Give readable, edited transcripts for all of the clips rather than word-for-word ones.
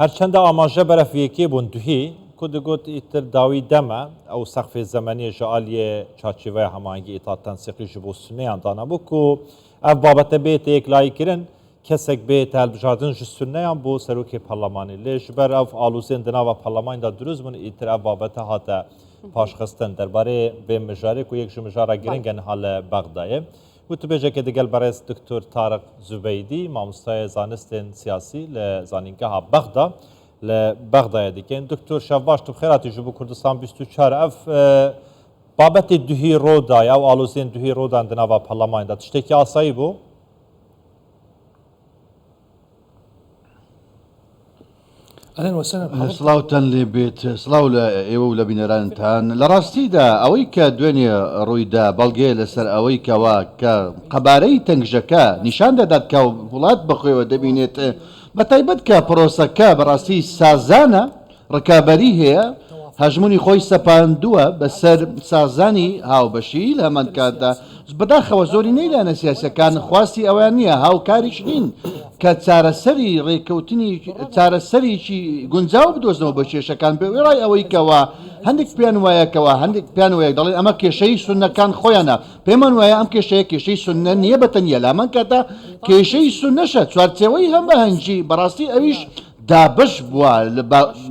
هرچند آماژه برفیکی بوندهی کد گوت ایتر داوی دما او سقف زمانی جالی چارچوبه هماهنگی ایتات تنسیقی جبو سنه دانا بو کو اف بابت بیت یک لای کرن کسک بیت البجادن ج سنه بو سروک پارلمانی لیش بر اف آلوزین دنا و پارلمان دا دروز بون ایتر اف بابت هاتا پاشخستن درباره به مجاری کو یک مجاره گرنگن حال بغداد و تو بجه که دیگر برای دکتر طارق زبیدی مامستای زانستین سیاسی لزانینگاه بغداد لبغداد دیگه دکتر شباش تو خیراتی جبو کردستان 24 اف بابت دوهی رودا یا آلوزین دوهی رودا اندنا و پارلمان دا تشتکی آسایی بو اهلا وسهلا بحضرتك سلاوتان لبيت سلاو ايوه ولا بينرانتان لراستي دا اويك دنيا رويدا بلغي لسر اويك وا قباري تنجكا نشان دادات كا ولات بخوي ودبينيت بتايبت كا بروسكا براستي سازانا ركابري هي هجموني خوي سباندوا بسر سازاني هاو بشيل همان كادا بداخه وزوري نيلا انا سياسه كان خواسي اوانيه هاو كاريشين كتسار السري ريكوتني تسار السري شي غنزاو بدوزنو بشيشه كان بيراي اويكوا هندك بيان ويا كوا هندك بيان ويا دل اما كشي سنه كان خوينا بيمن ويا ام كشي سنه نيابه يلا من كتا كشي سنه شتوارتوي هم هنجي براسي اويش دابش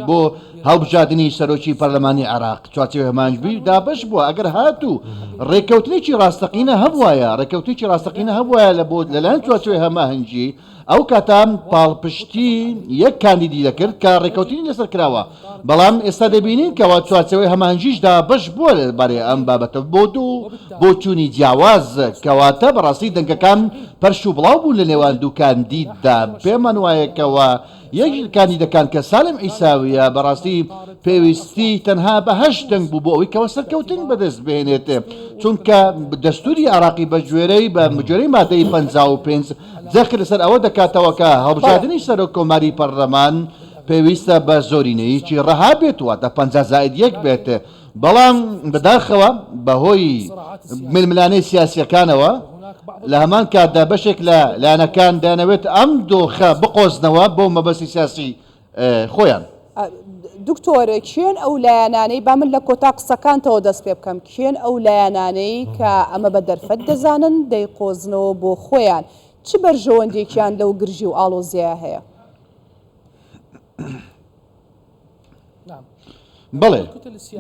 بو هاو بجادني سروشي برلماني عراق تواتي همانجبي دابش بوا اگر هاتو ريكوتني شي راستقينا هبوايا ريكوتني شي راستقينا هبوايا لبود للان تواتي همانجي او كاتام بالبشتي يك كانديدي ذكر كاريكوتني لسر كراوا بلام استدبينين كوا تواتي همانجيش دابش بوا بري ام بابت بودو بوچوني جواز كواتا براسي دنك كان برشو بلاو بو لنوان دو كانديد دا بيمن وايا كوا يجي كانديدا كان كسالم عيساوية براسي بيوستي تنها بهشتن بوبوي كوسر كوتن بدس بينته چونك دستوري عراقي بجوري بمجوري مادي بنزاو بينز ذكر سر اود كاتوكا هبجادني سر كوماري برلمان بيوستا بزوريني چي رهابت واتا 50 زائد يك بيت بلان بداخوا بهوي ململاني سياسي كانوا لهمان كادا بشكل لأنا كان دانويت أمدو بقوزنوا بوما بس سياسي خويا دكتور كشين أو لاناني بعمل لك وتاق سكان تودس بيبكم كشين أو لاناني كأما بدر فد زانن دي قوزنو بو خويا تشبر جوان دي كان لو قرجي وآلو زياهي بله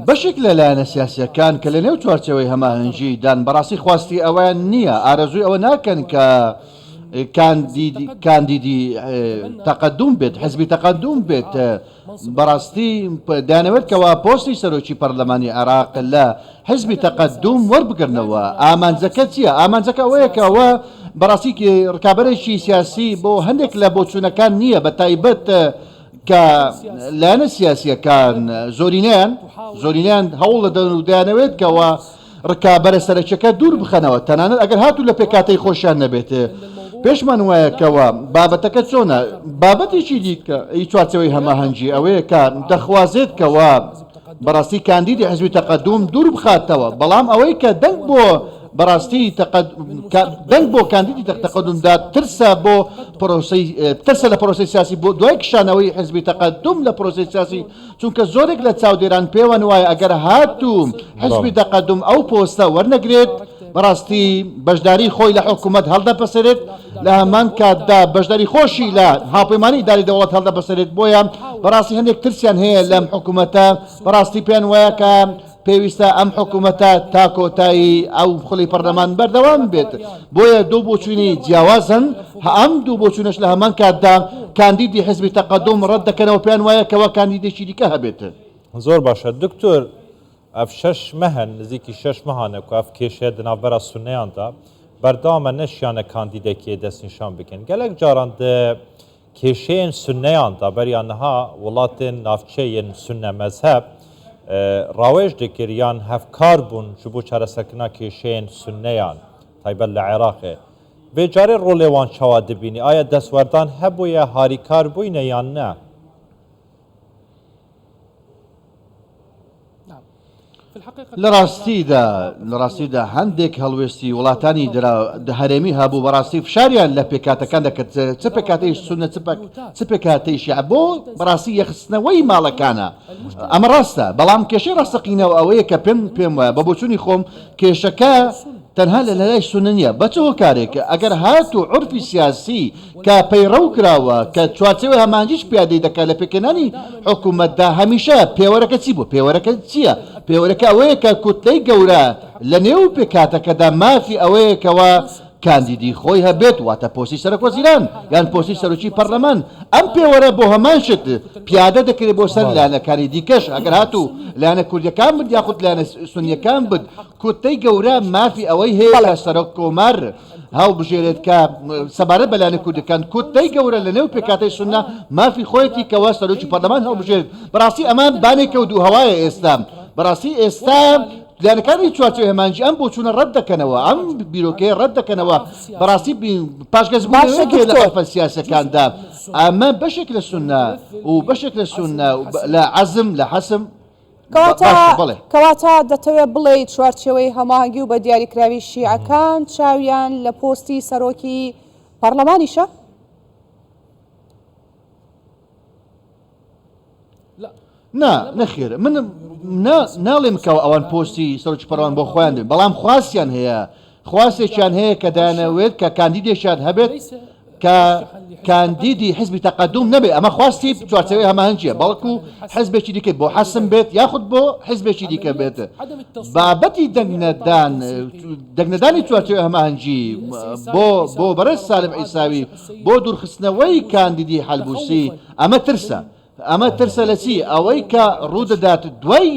بشكل لانا سياسية كان كلنيو توارتوي هما هنجي دان براسي خواستي اوان نية ارزوي اونا كان ديدي تقدم بيت حزبي تقدم بيت براستي دانويت كوا بوستي سروشي برلماني عراق لا حزبي تقدم وربقرنوا امان زكاتيا امان زكاوية كوا براسي كي ركابرشي سياسي بو هندك لابوتسونا كان نية بتايبت كلانا سياسية كان زورينان هول دانويت كوا ركابر سرچكا دور بخنوا تنانا اگر هاتو لپكاتي خوشان نبيت بيش منويا كوا بابتك تسونا بابتي شي ديك يتواتوي هما هنجي اوي كان دخوازيت كوا براسي كانديدي حزب تقدم دور بخاتوا بلام اوي كدنك بو براستي دنك بو كانديدي تقدم دا ترسا بو بروسي ترسا لبروسي سياسي بو دويك شانوي حزب تقدم لبروسي سياسي چونك زورك لتساوديران بيوان واي اگر هاتو حزب تقدم او بوستا ورنگريت براستي بجداري خوي لحكومت هلدا بسرت لها من كادا بجداري خوشي لا هاپيماني داري دولت هلدا بسرت بويا براستي هندك ترسيان هي لم حكومتا براستي بيان وياكا پێویستە ئەم حکوومەتە تا کۆتایی ئەو خڵی پەرلەمان بەردەوام بێت بۆیە دوو بۆچوونی جیاوازن ئەم دوو بۆچوونەش لە هەمان کاتدا کاندیدی حزبی تەقەدوم ڕەت دەکەنەوە پێیان وایە کەوا کاندیدێکی دیکە هەبێت زۆر باشە دکتۆر ئەف 6 مەهن نزیکی 6 مەهانە و ئەف کێشەیە دناوبەرە سونەیاندا بەردەوامە نەشیانە کاندیدێکی دەستنیشان بکەن گەلێک جاران کێشەیەن سونەیاندا بەریانەها وڵاتên ناوچەیەن سونە مەزهەب راوێژ دەکردیان هەفکار بوون ji بۆ چارەسەرکردنا کێشەیەن سونەیان تایبەت لە عێراقێ بێجارێ ڕۆڵێوان چاوا دەبینی ئایا دەسوەردان هەبوویە هاریکار بووینە یان نە لە ڕاستیدا هەندێک هەڵوێستی وڵاتانی هەرێمی هەبوو بەڕاستی فشاریان لە پێکاتەکان دەکرد چ پێکاتەی سونە چ پێکاتەی شیع بۆ بەڕاستی یەخستنەوەی ماڵەکانە ئەمە ڕاستە بەڵام کێشەی ڕاستەقینەوە ئەوەیە کە پێم وایە بە بۆچوونی خۆم کێشەکە تەنها لە لای سونە نییە بەچەوە کارێکە ئەگەر هات و عورفی سیاسی کە پەیڕەو کراوە کە چوارچێوەی هەمانجیش پیادەی دەکات لە پێکەنانی حکوومەتدا هەمیشە پێوەرەکە چی بوو پێوەرەکە چییە پێوەرەکە ئەوەیە کە کوتلەی گەورە لە نێو پێکاتەکەدا مافی ئەوەیەکەوە کاندیدی خۆی هەبێت واتە پۆستی سەرۆکوەزیران یان پۆستی سەرۆکی پەرلەمان ئەم پێوەرە بۆ هەمان شت پیادە دەکرێت بۆ سەر لایەنەکانی دیکەش ئەگەر هاتوو لایەنە کوردیەکان بد یاخود لایەنە سونیەکان بد کوتەی گەورە مافی ئەوەی هەیە لە سەرۆک کۆمار هەڵ بژێرێت کە سەبارەت بە لایەنە کوردەکان کوتەی گەورە لە نێو پێکاتەی سونە مافی خۆیەتی کەوە سەرۆکی پەرلەمان هەڵ بژێرێت بەڕاستی ئەمان بانێکە و دوو هەوایە ئێستا بەڕاستی ئێستا لایەنەکانی چوارچێوەی هەمانجی ئەم بۆچوونە ڕەت دەکەنەوە ئەم بیرۆکەیە ڕەت دەکەنەوە بەڕاستی پاشگەزبوونەوەی لە عەرفە سیاسەکاندا ئەمە بەشێک لە سونە و بەشێک لە سونە لە عەزم لە حەسم کەواتە دەتەوێت بڵێ چوارچێوەی هەماهەنگی و بە دیاریکراوی شیعەکان چاویان لە پۆستی سەرۆکی پەرلەمانیشە؟ نەخێر من ناڵێم کەەوە ئەوان پۆستی سەرۆکی پەرلەمان بۆ خۆیان دێن بەڵام خواستیان هەیە خواستێکیان هەیە کە دانەوێت کە کاندیدێکیان هەبێت کە کاندیدی حزبی تەقەدوم نەبێت ئەمە خواستی چوارچێوەی هەماهەنگیە بەڵکو حزبێکی دیکەیت بۆ حەسم بێت یاخود بۆ حزبێکی دیکە بێت بابەتی دەنگنەدانی چوارچێوەی هەماهەنگی بۆ بەرز سالم عیساوی بۆ دوورخستنەوەی کاندیدی حەلبووسی ئەمە ترسە لە چی ئەوەی کە ڕوودەدات دوای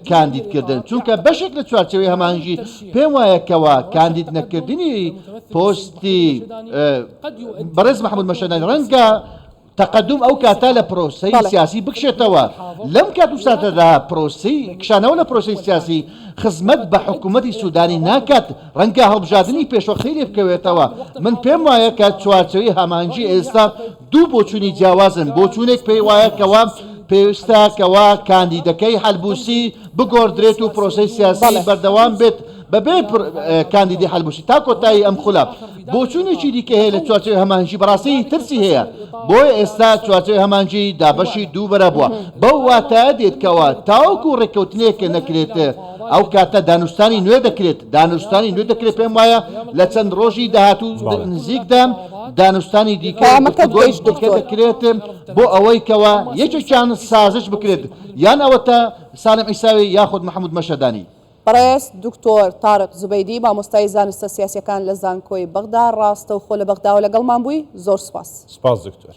کاندیدکردن چونکە بەشێک لە چوارچێوەی هەماهەنگی پێم وایەکەوە کاندید نەکردنی پۆستی بەڕێز محەممەد مەشەدانی ڕەنگە تەقەدوم ئەو کاتا لە پرۆسەی سیاسی بکشێتەوە لەم کات و ساتەدا پرۆسی کشانەوە لە پرۆسی سیاسی خزمەت بە حکوومەتی سوودانی ناکات ڕەنگە هەڵبژاردننی پێشوەختی لێ بکەوێتەوە من پێم وایە کە چوارچێوەی هەماهەنگی ئێستا دوو بۆچوونی جیاوازن بۆچوونێک پێی وایەکەوە پێویستە کەوا کاندیدەکەی حەلبووسی بگۆڕدرێت و پرۆسەی سیاسی بەردەوام بێت بەبێ کاندیدی حەلبووسی تا کۆتایی ئەم خولە بۆچوونێکی دیکە هەیە لە چوارچێوەی هەماهەنگی بەڕاستی ترسی هەیە بۆی ئێستا چوارچێوەی هەماهەنگی دابەشی دوو بەرە بووە بەو واتایە دێتکەوە تاوەکو ڕێککەوتنێکە نەکرێت ئەو کاتە دانوستانی نوێ دەکرێت پێم وایە لە چەند ڕۆژی داهاتوو نزیکدام دانوستانی دیکە دەکرێت بۆ ئەوەی کەوە یەکێکیان سازش بکرێت یان ئەوەتە سالم عیساوی یاخود محەممەد مەشەدانی بەڕێز دکتۆر تارق زوبەیدی مامۆستای زانستە سیاسیەکان لە زانکۆی بەغدا ڕاستە و خۆ لە بەغداوە لەگەڵمان بووی زۆر سوپاس سپاس دکتۆر